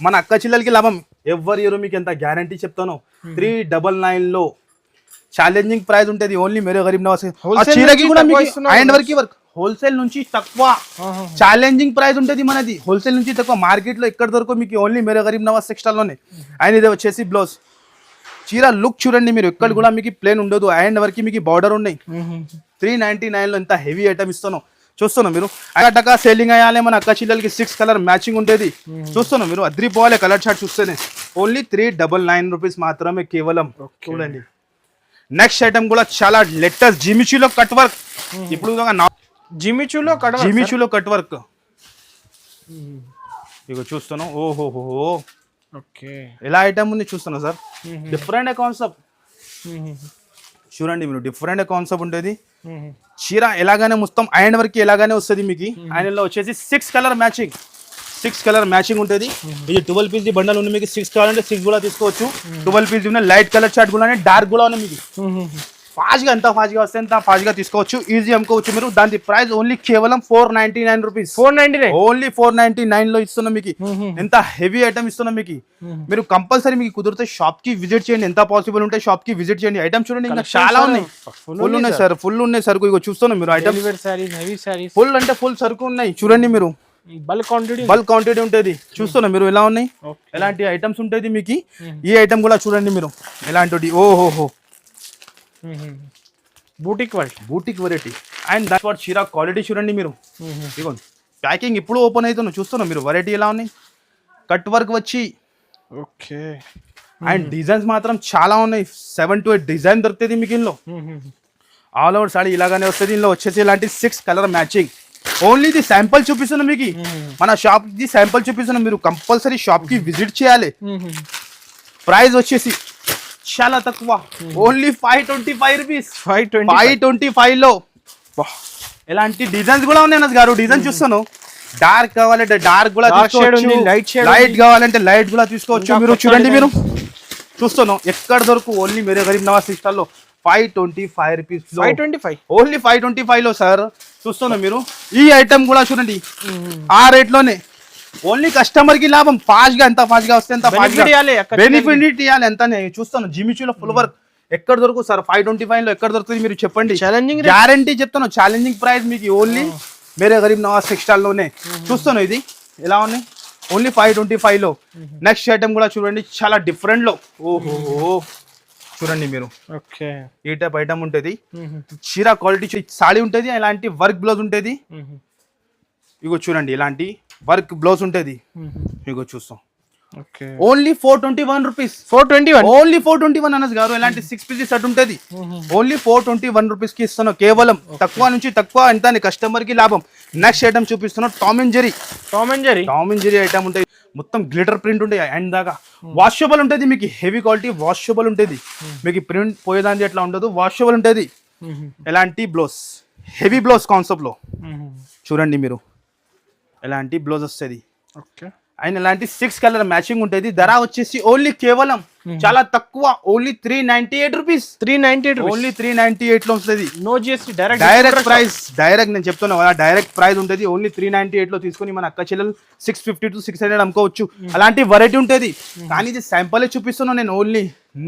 Speaker 1: మన అక్క చిల్లలకి లాభం. ఎవరి ఇయర్ మీకు ఎంత గ్యారంటీ చెప్తాను. 399 లో ఛాలెంజింగ్ ప్రైస్ ఉంటుంది. ఓన్లీ మేరే గరీబ్ నవాజ్. చీరకి కూడా హ్యాండ్ వర్క్ హోల్సేల్ నుంచి తక్కువ ఛాలెంజింగ్ ప్రైస్ ఉంటుంది మనది. హోల్సేల్ నుంచి తక్కువ మార్కెట్ లో ఎక్కడ దొరకవు మీకు. ఓన్లీ మేరే గరీబ్ నవాజ్ టెక్స్టైల్ లోనే. అండ్ ఇది వచ్చేసి బ్లౌజ్. చీర లుక్ చూడండి మీరు, ఎక్కడ కూడా మీకు ప్లేన్ ఉండదు. హ్యాండ్ వరకు మీకు బార్డర్ ఉన్నాయి. 399 లో ఎంత హెవీ ఐటమ్ ఇస్తాను. చూస్తున్నాం మీరు. టకా సేలింగ్ అయ్యాలి మన అక్క చిల్లలకి. 6 కలర్ మ్యాచింగ్ ఉంటుంది. చూస్తున్నాం మీరు, అద్రిపోవాలి కలర్ చార్ట్ చూస్తేనే. ఓన్లీ 399 రూపీస్ మాత్రమే కేవలం. చూడండి నెక్స్ట్ ఐటమ్ కూడా చాలా లేటెస్ట్ జిమిచూలో కట్ వర్క్. ఇప్పుడు జిమిచూలో కట్ వర్క్ ఇక చూస్తున్నాం. ఓహోహో
Speaker 2: ఓకే,
Speaker 1: ఎలా ఐటమ్ ఉంది చూస్తున్నా సార్. డిఫరెంట్ కాన్సెప్ట్ చూడండి మీరు, డిఫరెంట్ కాన్సెప్ట్ ఉంటుంది. చీర ఎలాగానే మొత్తం ఐరన్ వర్క్ ఎలాగానే వస్తుంది మీకు. ఐరన్ లో వచ్చేసి 6 కలర్ మ్యాచింగ్ ఉంటుంది. ఇది 12 పీస్ బండల్ ఉంది మీకు. 6 కావాలంటే 6 కూడా తీసుకోవచ్చు. 12 పీస్ ఉన్నాయి. లైట్ కలర్ చార్ట్ కూడా డార్క్ కూడా ఉన్నాయి మీకు. ఫాస్ట్ గా ఎంత ఫాస్ట్ గా వస్తే ఎంత ఫాస్ట్ గా తీసుకోవచ్చు, ఈజీ అమ్ముకోవచ్చు మీరు. దాని ప్రైస్ ఓన్లీ కేవలం 499 రూపీస్.
Speaker 2: 499
Speaker 1: ఓన్లీ 499 లో ఇస్తున్నాం మీకు. ఎంత హెవీ ఐటమ్ ఇస్తున్నాం మీకు. మీరు కంపల్సరీ మీకు కుదిరితే షాప్ కి విజిట్ చేయండి. ఎంత పాసిబుల్ ఉంటే షాప్ కి విజిట్ చేయండి. ఐటమ్ చూడండి ఇంకా చాలా ఉన్నాయి. ఫుల్ ఉన్నాయి సార్, ఫుల్ ఉన్నాయి సరుకు. ఇగో చూస్తున్నాం మీరు, ఐటమ్ ఫుల్ అంటే ఫుల్ సరుకు ఉన్నాయి. చూడండి మీరు, బల్క్ క్వాంటిటీ ఉంటుంది. చూస్తున్నాం మీరు ఎలా ఉన్నాయి, ఎలాంటి ఐటమ్స్ ఉంటుంది మీకు. ఈ ఐటమ్ కూడా చూడండి మీరు ఎలాంటి. ఓహోహో
Speaker 2: boutique
Speaker 1: variety. And that what చీరా క్వాలిటీ చూడండి మీరు. ఇదిగోండి ప్యాకింగ్ ఇప్పుడు ఓపెన్ అవుతున్నాం. చూస్తున్నాం మీరు వెరైటీ ఎలా ఉన్నాయి. కట్ వర్క్ వచ్చి
Speaker 2: ఓకే.
Speaker 1: అండ్ డిజైన్స్ మాత్రం చాలా ఉన్నాయి. 7 to 8 డిజైన్ దొరుకుతుంది మీకు. ఇందులో ఆల్ ఓవర్ సాడీ ఇలాగానే వస్తుంది. ఇందులో వచ్చేసి ఇలాంటి 6 కలర్ మ్యాచింగ్. ఓన్లీ ఇది శాంపుల్ చూపిస్తున్నాం మీకు. మన షాప్ ది శాంపుల్ చూపిస్తున్నాం. మీరు కంపల్సరీ షాప్ కి విజిట్ చేయాలి. ప్రైస్ వచ్చేసి చాలా తక్కువ, ఓన్లీ 525 రూపీస్. 525 లో ఎలాంటి డిజైన్స్ కూడా ఉన్నాయి అన్నది గారు. డిజైన్ చూస్తాను. డార్క్ కావాలంటే డార్క్ కూడా తీసుకోవచ్చు, లైట్ కావాలంటే లైట్ కూడా తీసుకోవచ్చు. మీరు చూడండి మీరు చూస్తాను ఎక్కడ దొరకు. ఓన్లీ మేరే గరీబ్ నవాజ్ స్టాల్ లో 525 రూపీస్.
Speaker 2: 525
Speaker 1: ఓన్లీ 525 లో సార్. చూస్తున్నాం మీరు ఈ ఐటమ్ కూడా చూడండి ఆ రేట్ లోనే. ఓన్లీ కస్టమర్ కి లాభం. ఫాస్ట్ గా ఎంత ఫాస్ట్ గా వస్తే ఎంత బెనిఫిట్ ఇవ్వాలి ఎంత. చూస్తాను జిమిచూలో ఫుల్ వర్క్ ఎక్కడ దొరుకు సార్. 525 లో ఎక్కడ దొరుకుతుంది మీరు చెప్పండి.
Speaker 2: ఛాలెంజింగ్
Speaker 1: గ్యారంటీ చెప్తాను. ఛాలెంజింగ్ ప్రైస్ మీకు ఓన్లీ మేరే గరీబ్ నవాజ్ టెక్స్టైల్ లోనే. చూస్తాను ఇది ఎలా ఉన్నాయి. ఓన్లీ 525 లో. నెక్స్ట్ ఐటమ్ కూడా చూడండి చాలా డిఫరెంట్ లో. ఓహో చూడండి మీరు, ఈ టైప్ ఐటమ్ ఉంటుంది. చీర క్వాలిటీ సాడీ ఉంటుంది. ఇలాంటి వర్క్ బ్లౌజ్ ఉంటుంది. ఇగో చూడండి ఇలాంటి వర్క్ బ్లౌజ్ ఉంటుంది. ఇగో చూస్తాం. Only 421 rupees. 421 ఓన్లీ 421 అన్నది గారు. ఇలాంటి 6 పీసెస్ సెట్ ఉంటుంది. ఓన్లీ 421 రూపీస్ కి ఇస్తున్నాం కేవలం. తక్కువ నుంచి తక్కువ ఎంత కస్టమర్ కి లాభం. నెక్స్ట్ ఐటమ్ చూపిస్తున్నాం టామ్ అండ్ జెర్రీ ఐటమ్ ఉంటుంది. మొత్తం గ్లిటర్ ప్రింట్ ఉంటాయి. అండ్ దాకా వాషబుల్ ఉంటుంది మీకు. హెవీ క్వాలిటీ వాషబుల్ ఉంటుంది మీకు. ప్రింట్ పోయేదాన్ని ఎట్లా ఉండదు, వాషబుల్ ఉంటుంది. ఎలాంటి బ్లౌజ్ హెవీ బ్లౌజ్ కాన్సెప్ట్ లో చూడండి మీరు ఎలాంటి బ్లౌజ్ వస్తుంది. అండ్ ఇలాంటి 6 కలర్ మ్యాచింగ్ ఉంటుంది. ధర వచ్చేసి ఓన్లీ కేవలం చాలా తక్కువ, ఓన్లీ 398 రూపీస్. 398 ఓన్లీ 398 లో వస్తుంది.
Speaker 2: No GST,
Speaker 1: direct price. Direct నేను చెప్తున్నా కదా, డైరెక్ట్ ప్రైస్ ఉంటుంది. ఓన్లీ 398 లో తీసుకొని మన అక్క చెల్లెలు 650 to 600 అమ్ముకోవచ్చు. అలాంటి వెరైటీ ఉంటుంది. కానీ ఇది శాంపుల్ చూపిస్తున్నాను నేను. ఓన్లీ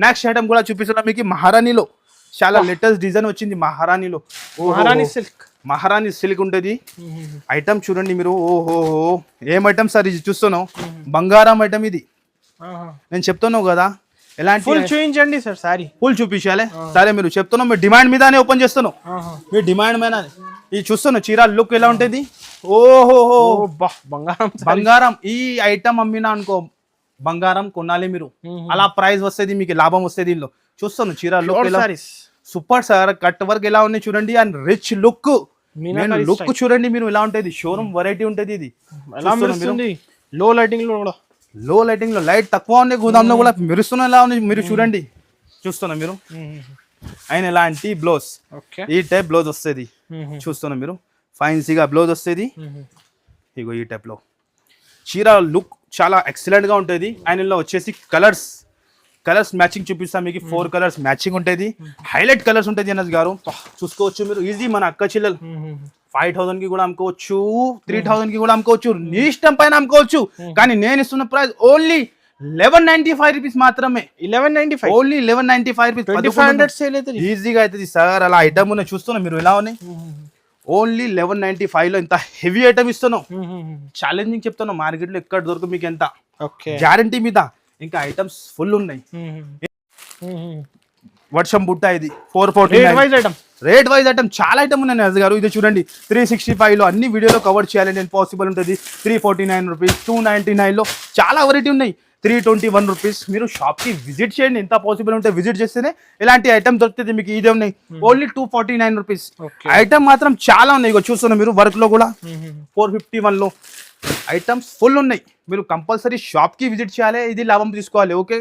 Speaker 1: నెక్స్ట్ ఐటమ్ కూడా చూపిస్తున్నా మీకు. మహారాణిలో చాలా లేటెస్ట్ డిజైన్ వచ్చింది. మహారాణి సిల్క్ ఉంటుంది. ఐటమ్ చూడండి మీరు. ఓహో ఏం ఐటమ్ సార్ ఇది చూస్తున్నావు. బంగారం ఐటమ్ ఇది. నేను చెప్తున్నావు కదా ఎలాంటి
Speaker 2: ఫుల్ చూపించండి సార్ సారీ.
Speaker 1: ఫుల్ చూపించాలి. సరే మీరు చెప్తున్నాం మీ డిమాండ్ మీదనే ఓపెన్ చేస్తున్నాం. మీ డిమాండ్ మీద ఇది చూస్తున్నాం చీర లుక్ ఎలా ఉంటుంది. ఓహోహో
Speaker 2: బంగారం
Speaker 1: బంగారం. ఈ ఐటమ్ అమ్మినా అనుకో బంగారం కొనాలి మీరు, అలా ప్రైస్ వస్తుంది మీకు, లాభం వస్తుంది దీనిలో. చూస్తాను చీర లుక్ ఎలా సూపర్ సార్. కట్ వర్క్ ఎలా ఉంది చూడండి అండ్ రిచ్ లుక్. లుక్ చూడండి మీరు ఎలా ఉంటుంది. షోరూమ్ వెరైటీ ఉంటుంది ఇది.
Speaker 2: లో లైటింగ్ లో కూడా,
Speaker 1: లో లైటింగ్ లో లైట్ తక్కువ ఉంది, గోదాంలో కూడా మెరుస్తున్న ఎలా ఉంది మీరు చూడండి. చూస్తున్నా మీరు. ఆయన ఎలాంటి బ్లౌజ్ ఈ టైప్ బ్లౌజ్ వస్తుంది. చూస్తున్నా మీరు ఫైన్సీగా బ్లౌజ్ వస్తుంది. ఇగో ఈ టైప్ లో చీర లుక్ చాలా ఎక్సలెంట్ గా ఉంటుంది. ఆయనలో వచ్చేసి కలర్స్ మ్యాచింగ్ చూపిస్తాం మీకు. 4 కలర్స్ మ్యాచింగ్ ఉంటుంది. హైలైట్ కలర్స్ ఉంటుంది అనస్ గారు. చూసుకోవచ్చు మీరు ఈజీ. మన అక్క చిల్లలు 5,000 కి కూడా అమ్ముకోవచ్చు, 3,000 కి కూడా అమ్ముకోవచ్చు, నీ ఇష్టం పైన అమ్ముకోవచ్చు. కానీ నేను ఇస్తున్న ప్రైస్ ఓన్లీ 1195 రూపీస్ మాత్రమే.
Speaker 2: 1195
Speaker 1: ఓన్లీ 1195 రూపీస్.
Speaker 2: 2500 సేల్ అవుతుంది
Speaker 1: ఈజీగా అవుతుంది సార్. అలా ఐటమ్ ఉన్నాయి చూస్తున్నా మీరు ఎలా ఉన్నాయి. ఓన్లీ 1195 లో ఇంత హెవీ ఐటమ్ ఇస్తున్నాం. ఛాలెంజింగ్ చెప్తున్నాం, మార్కెట్ లో ఎక్కడ దొరకు మీకు ఎంత గ్యారంటీ మీద. ఇంకా ఐటమ్స్ ఫుల్ ఉన్నాయి. వర్షం బుట్ట ఇది 449 రేట్ వైజ్ ఐటమ్ చాలా ఐటమ్ ఉన్నాయి నజర్ గారు. ఇది చూడండి 365 లో అన్ని వీడియోలో కవర్ చేయాలి నేను పాసిబుల్ ఉంటుంది. 349 రూపీస్, 299 లో చాలా వెరైటీ ఉన్నాయి. 321 రూపీస్. మీరు షాప్ కి విజిట్ చేయండి, ఎంత పాసిబుల్ ఉంటే విజిట్ చేస్తేనే ఇలాంటి ఐటమ్ దొరుకుతుంది మీకు. ఇదే ఉన్నాయి ఓన్లీ 249 రూపీస్. ఐటమ్ మాత్రం చాలా ఉన్నాయి. ఇగో చూస్తున్నా మీరు వర్క్ లో కూడా 451 లో ఐటమ్స్ ఫుల్ ఉన్నాయి. మీరు కంపల్సరీ షాప్ కి విజిట్ చేయాలి, ఇది లాభం తీసుకోవాలి. ఓకే.